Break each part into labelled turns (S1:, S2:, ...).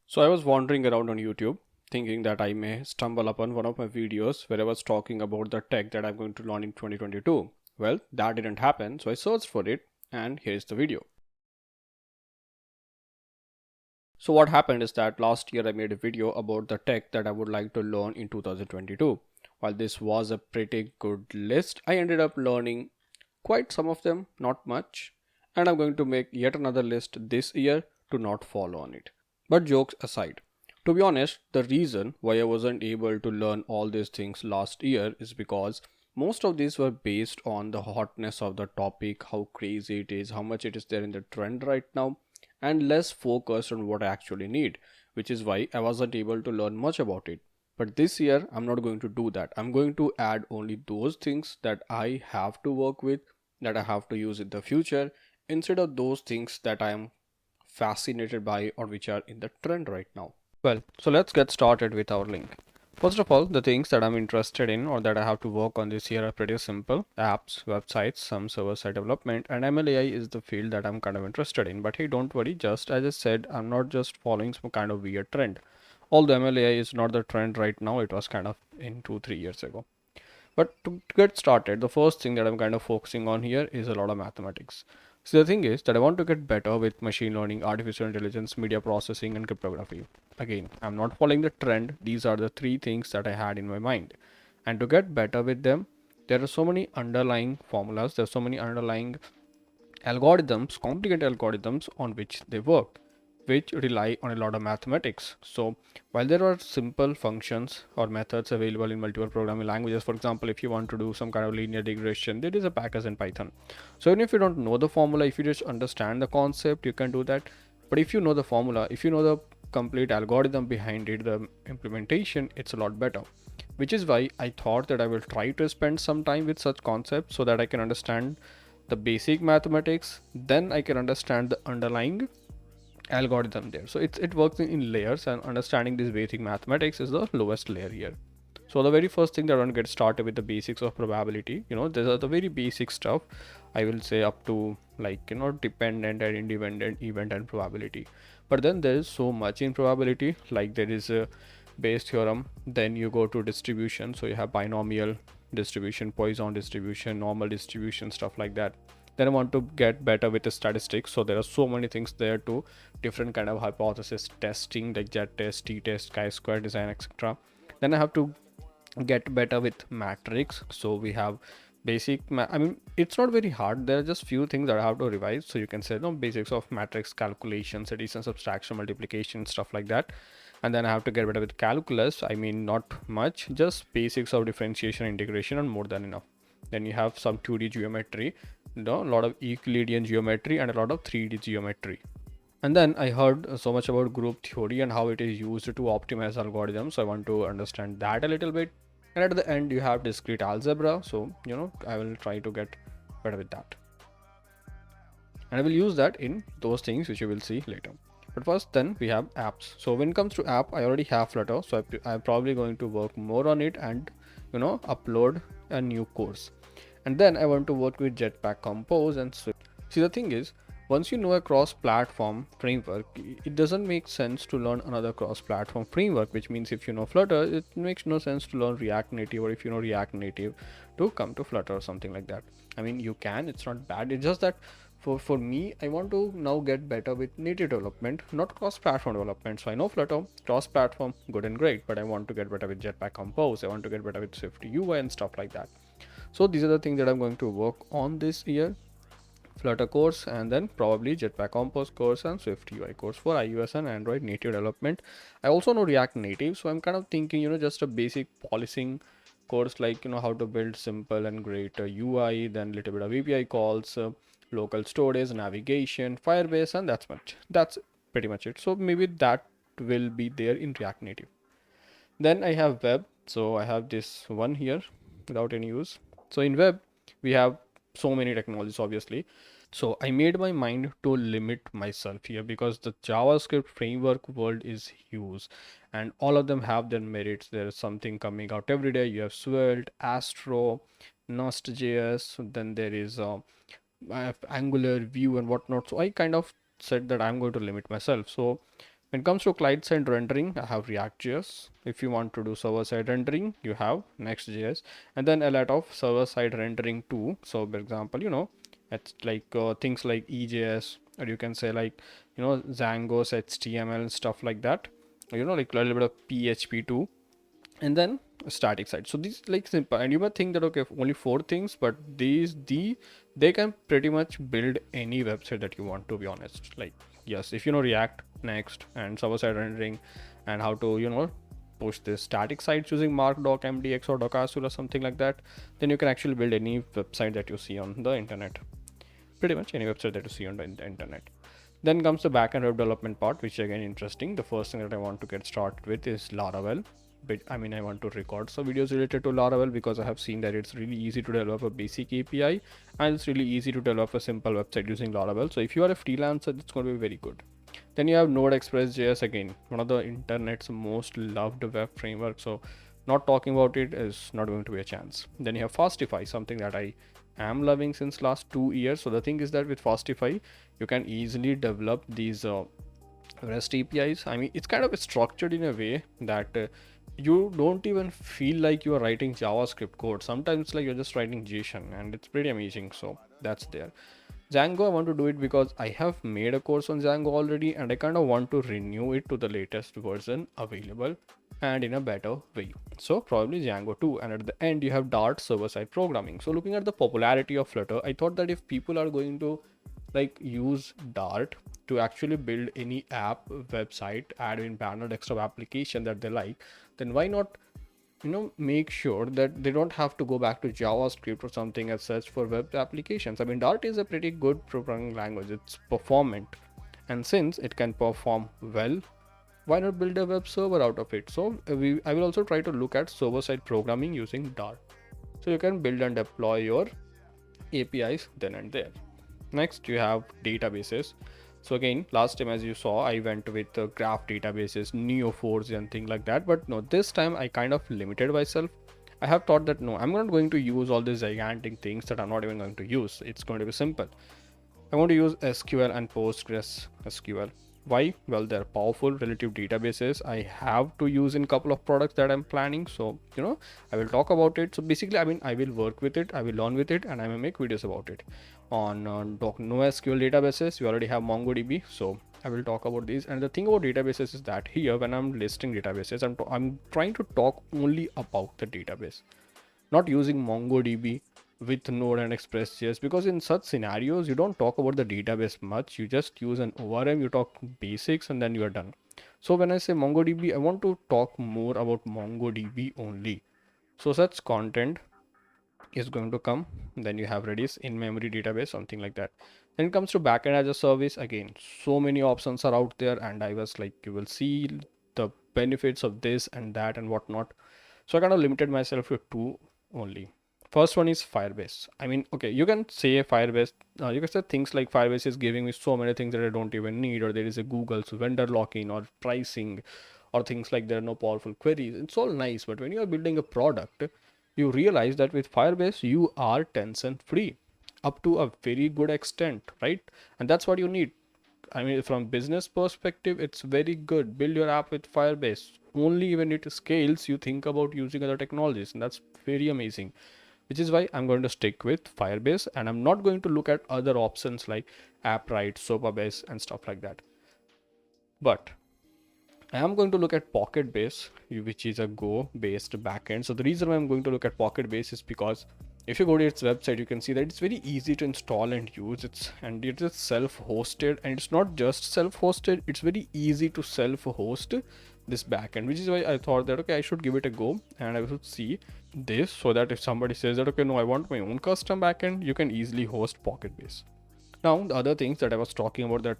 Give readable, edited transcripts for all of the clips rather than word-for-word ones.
S1: So I was wandering around on YouTube thinking that I may stumble upon one of my videos where I was talking about the tech that I'm going to learn in 2022. Well, that didn't happen, so I searched for it and here's the video. So what happened is that last year I made a video about the tech that I would like to learn in 2022. While this was a pretty good list, I ended up learning quite some of them, not much, and I'm going to make yet another list this year to not follow on it. But jokes aside, to be honest, the reason why I wasn't able to learn all these things last year is because most of these were based on the hotness of the topic, how crazy it is, how much it is there in the trend right now, and less focused on what I actually need, which is why I wasn't able to learn much about it. But this year, I'm not going to do that. I'm going to add only those things that I have to work with, that I have to use in the future, instead of those things that I am fascinated by or which are in the trend right now. Well, so let's get started with our link. First of all, the things that I'm interested in or that I have to work on this year are pretty simple: apps, websites, some server side development, and MLAI is the field that I'm kind of interested in. But hey, don't worry, just as I said, I'm not just following some kind of weird trend. Although MLAI is not the trend right now, it was kind of in 2 3 years ago. But to get started, the first thing that I'm kind of focusing on here is a lot of mathematics. So the thing is that I want to get better with machine learning, artificial intelligence, media processing, and cryptography. Again, I'm not following the trend. These are the three things that I had in my mind. And to get better with them, there are so many underlying formulas, there's so many underlying algorithms, complicated algorithms on which they work, which rely on a lot of mathematics. So while there are simple functions or methods available in multiple programming languages, for example, if you want to do some kind of linear regression, there is a package in Python. So even if you don't know the formula, if you just understand the concept, you can do that. But if you know the formula, if you know the complete algorithm behind it, the implementation, it's a lot better. Which is why I thought that I will try to spend some time with such concepts so that I can understand the basic mathematics, then I can understand the underlying algorithm there. So it works in layers, and understanding this basic mathematics is the lowest layer here. So the very first thing that I want to get started with the basics of probability. These are the very basic stuff. I will say up to, like, dependent and independent event and probability. But then there is so much in probability, like there is a Bayes theorem, then you go to distribution, so you have binomial distribution, Poisson distribution, normal distribution, stuff like that. Then I want to get better with the statistics, so there are so many things there too, different kind of hypothesis testing like z test, t test, chi-square design, etc. Then I have to get better with matrix, so we have I mean, it's not very hard, there are just few things that I have to revise. So you can say, no, basics of matrix calculations, addition, subtraction, multiplication, stuff like that. And then I have to get better with calculus. I mean, not much, just basics of differentiation, integration, and more than enough. Then you have some 2D geometry, a lot of Euclidean geometry, and a lot of 3D geometry. And then I heard so much about group theory and how it is used to optimize algorithms. So I want to understand that a little bit. And at the end, you have discrete algebra. So, I will try to get better with that. And I will use that in those things which you will see later. But first, then we have apps. So when it comes to app, I already have Flutter. So I'm probably going to work more on it and, upload a new course. And then I want to work with Jetpack Compose and Swift. See, the thing is, once you know a cross-platform framework, it doesn't make sense to learn another cross-platform framework, which means if you know Flutter, it makes no sense to learn React Native, or if you know React Native to come to Flutter or something like that. I mean, you can, it's not bad. It's just that for me, I want to now get better with native development, not cross-platform development. So I know Flutter, cross-platform, good and great, but I want to get better with Jetpack Compose. I want to get better with Swift UI and stuff like that. So these are the things that I'm going to work on this year: Flutter course, and then probably Jetpack Compose course and Swift UI course for iOS and Android native development. I also know React Native, so I'm kind of thinking, just a basic policing course, like, how to build simple and great UI, then little bit of API calls, local storage, navigation, Firebase, and that's pretty much it. So maybe that will be there in React Native. Then I have web. So I have this one here without any use. So in web, we have so many technologies, obviously. So I made my mind to limit myself here because the JavaScript framework world is huge and all of them have their merits. There is something coming out every day. You have Svelte, Astro, Nest.js, then there is I have Angular, Vue, and whatnot. So I kind of said that I'm going to limit myself. So When it comes to client-side rendering, I have React.js. If you want to do server-side rendering, you have Next.js, and then a lot of server-side rendering too. So, for example, it's like things like EJS, or you can say like Django's HTML and stuff like that. Like a little bit of PHP too, and then a static side. So these like simple, and you might think that okay, only four things, but they can pretty much build any website that you want, to be honest. Like, yes, if you know React, Next, and server-side rendering, and how to push this static sites using Markdoc, MDX, or Docasul or something like that, then you can actually build any website that you see on the internet. Pretty much any website that you see on the internet. Then comes the backend web development part, which again interesting. The first thing that I want to get started with is Laravel. But I mean, I want to record some videos related to Laravel because I have seen that it's really easy to develop a basic API, and it's really easy to develop a simple website using Laravel. So if you are a freelancer, it's going to be very good. Then you have Node Express.js, again, one of the internet's most loved web framework. So not talking about it is not going to be a chance. Then you have Fastify, something that I am loving since last 2 years. So the thing is that with Fastify, you can easily develop these REST APIs. I mean, it's kind of structured in a way that you don't even feel like you are writing JavaScript code. Sometimes like you're just writing JSON, and it's pretty amazing. So that's there. Django, I want to do it because I have made a course on Django already, and I kind of want to renew it to the latest version available and in a better way. So probably Django 2. And at the end, you have Dart server-side programming. So looking at the popularity of Flutter, I thought that if people are going to like use Dart to actually build any app, website, admin panel, desktop application that they like, then why not make sure that they don't have to go back to JavaScript or something as such for web applications. I mean, Dart is a pretty good programming language. It's performant, and since it can perform well, why not build a web server out of it? So I will also try to look at server-side programming using Dart, so you can build and deploy your APIs then and there. Next, you have databases. So again, last time as you saw, I went with graph databases, Neo4j and things like that. But no, this time I kind of limited myself. I have thought that no, I'm not going to use all these gigantic things that I'm not even going to use. It's going to be simple. I want to use SQL and Postgres SQL. Why? Well, they're powerful relative databases. I have to use in a couple of products that I'm planning. So, I will talk about it. So basically, I mean, I will work with it, I will learn with it, and I will make videos about it. On NoSQL databases, we already have MongoDB. So I will talk about these. And the thing about databases is that here, when I'm listing databases, I'm trying to talk only about the database, not using MongoDB with Node and Express.js, because in such scenarios you don't talk about the database much. You just use an ORM, you talk basics, and then you are done. So when I say MongoDB, I want to talk more about MongoDB only. So such content is going to come. Then you have Redis in-memory database, something like that. Then it comes to backend as a service. Again, so many options are out there, and I was like, you will see the benefits of this and that and whatnot. So I kind of limited myself to two only. First one is Firebase. I mean, okay, you can say Firebase, you can say things like Firebase is giving me so many things that I don't even need, or there is a Google's vendor lock-in or pricing, or things like there are no powerful queries. It's all nice, but when you are building a product, you realize that with Firebase, you are tension free up to a very good extent, right? And that's what you need. I mean, from business perspective, it's very good. Build your app with Firebase. Only when it scales, you think about using other technologies, and that's very amazing. Which is why I'm going to stick with Firebase, and I'm not going to look at other options like AppWrite, Sopabase, and stuff like that. But I am going to look at Pocketbase, which is a Go-based backend. So the reason why I'm going to look at Pocketbase is because if you go to its website, you can see that it's very easy to install and use. It is self-hosted, and it's not just self-hosted. It's very easy to self-host this backend, which is why I thought that okay, I should give it a go, and I should see this, so that if somebody says that okay, no, I want my own custom backend, you can easily host Pocketbase. Now the other things that I was talking about that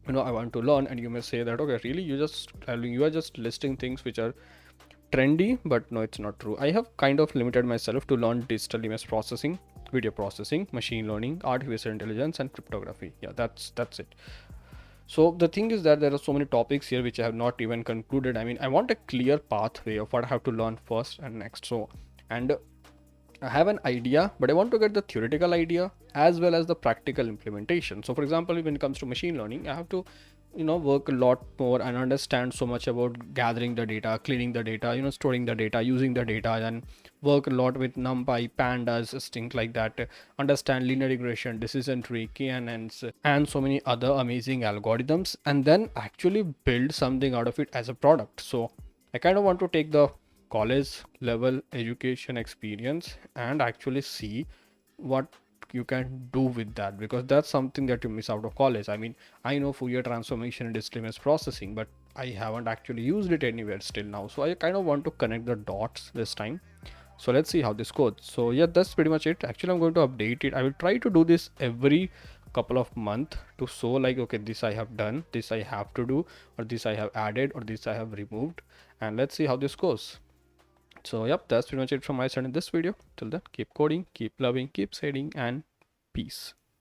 S1: I want to learn, and you may say that okay, really, you are just listing things which are trendy, but no, it's not true. I have kind of limited myself to learn digital image processing, video processing, machine learning, artificial intelligence, and cryptography. Yeah, that's it. So the thing is that there are so many topics here which I have not even concluded. I mean, I want a clear pathway of what I have to learn first and next. So, and I have an idea, but I want to get the theoretical idea as well as the practical implementation. So for example, when it comes to machine learning, I have to work a lot more and understand so much about gathering the data, cleaning the data, storing the data, using the data, and work a lot with NumPy, Pandas, things like that. Understand linear regression, decision tree, KNNs, and so many other amazing algorithms, and then actually build something out of it as a product. So I kind of want to take the college level education experience and actually see what you can do with that, because that's something that you miss out of college. I mean, I know Fourier transformation and digital image processing, but I haven't actually used it anywhere still now. So I kind of want to connect the dots this time. So let's see how this goes. So yeah, that's pretty much it. Actually, I'm going to update it. I will try to do this every couple of months to show like, okay, this I have done, this I have to do, or this I have added, or this I have removed, and let's see how this goes. So yep, that's pretty much it from my side in this video. Till then, keep coding, keep loving, keep shading, and peace.